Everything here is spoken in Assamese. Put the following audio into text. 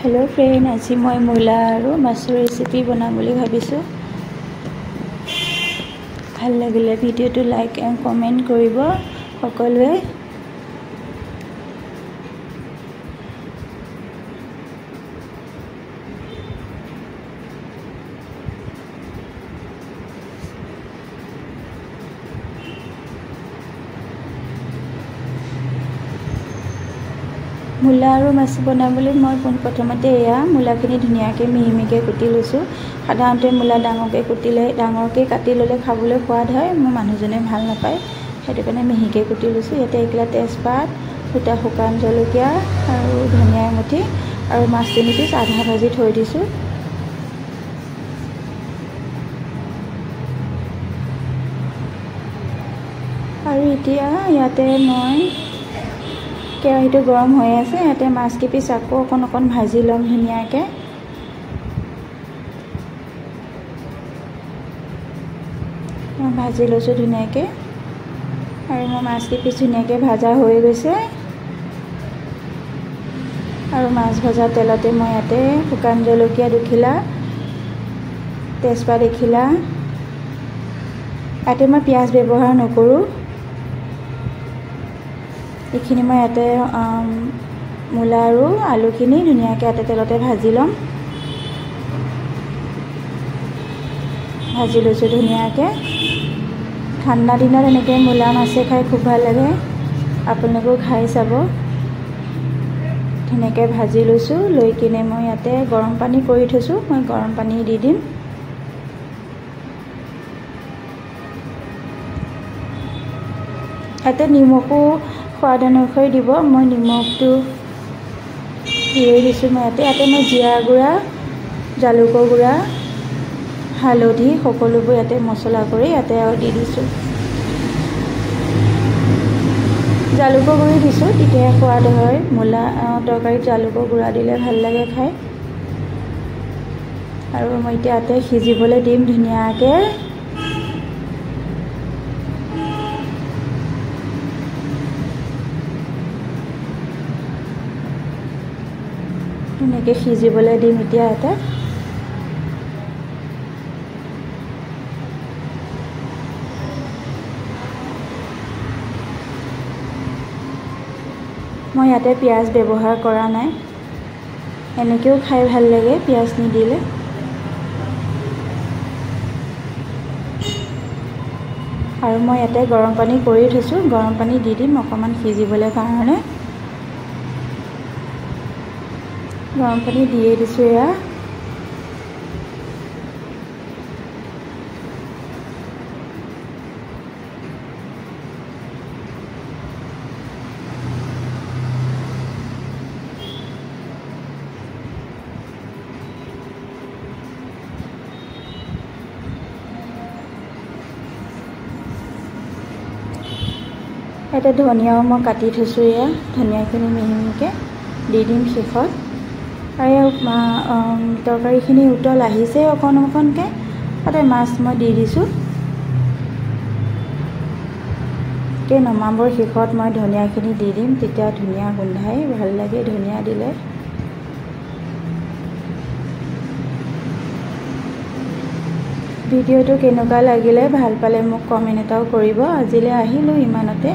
हेलो फ्रेंड, आज मैं मूला और माछर रेसिपि बनाम भाविছোঁ। ভাল লাগিলে ভিডিওটো लाइक एंड कमेंट करिब सकलोए। मूला और माछ बनाबले मैं प्रथमते मूलाखिनि धुनियाके मिहि मिहिके कुटी लैছোঁ। साधारणते मूला डाঙरके कुटिले डाঙरके काटि लले खाबले स्वाद है। मोर मानुहजने ভাল नापाय, हेतु कारण मिहिके कुटी लैছোঁ। इयाते एकिला तेजपात, दुटा शुकान जलकिया और धनिया एमुठी और माछ 3 पिस आधा भाजी थৈ दिছোঁ। और इतिया इयाते मैं केराहीটো गरम হৈ আছে। ইয়াতে মাছ কিপিছ আকৌ অকণ ভাজি লম ধুনিয়াকে। ভাজি লৈছোঁ ধুনিয়াকে আৰু মোৰ মাছ কিপিছ ধুনিয়াকে ভাজা হৈ গৈছে। আৰু মাছ ভাজা তেলতে মই ইয়াতে শুকান জলকীয়া দুখিলা, তেজপাত এখিলা, ইয়াতে মই পিঁয়াজ ব্যৱহাৰ নকৰোঁ। এইখিনি মই ইয়াতে मूला और आलुखिनि धुनियाके याते तेलते भाजी लम। भाजी लैছোঁ धुनियाके। ठंडा दिনত एनेके मूला माछे खाई खूब ভাল লাগে, आपलोको खाई चाब। धुनियाके भाजी लैছোঁ। লৈ কিনে মই ইয়াতে गरम पानी কৰি থৈছোঁ। মই गरम पानी দি দিম। ইয়াতে নিমখো स्वाद अनुसार দিব। मैं निमखটো দিয়ে দিছোঁ। मैं ইয়াতে मैं जीरा गुड़ा, जालुকৰ गुड़ा, हालधि सकलोবোৰ ইয়াতে मसला কৰি ইয়াতে দি দিছোঁ। जालुকৰ गुड़ी दिছোঁ, তেতিয়া स्वाद হয়। मूला तरकारीत जालुকৰ गुड़ा दिले ভাল লাগে খাই। আৰু মই ইয়াতে সিজিবলৈ দিম ধুনিয়াকে। ধুনিয়াকে সিজিবলৈ দিম এতিয়া ইয়াতে। মই ইয়াতে পিঁয়াজ ব্যৱহাৰ কৰা নাই, এনেকেও খাই ভাল লাগে পিঁয়াজ নিদিলে। আৰু মই ইয়াতে গৰম পানী কৰি থৈছোঁ। গৰম পানী দি দিম অকণমান সিজিবলৈ কাৰণে। गरम पानी दिए दिছোঁ। या ইয়াতে ধনিয়াও মই কাটি থৈছোঁ। या ধনিয়াখিনি মিহি মিহিকে দি দিম শেষত। আৰু তৰকাৰীখিনি উতল আহিছে অকণকে। তাতে মাছ মই দি দিছোঁ। নমাবৰ শেষত মই ধনিয়াখিনি দি দিম, তেতিয়া ধুনীয়া গোন্ধাই ভাল লাগে ধনিয়া দিলে। ভিডিঅ'টো কেনেকুৱা লাগিলে ভাল পালে মোক কমেণ্ট এটাও কৰিব। আজিলৈ আহিলোঁ ইমানতে।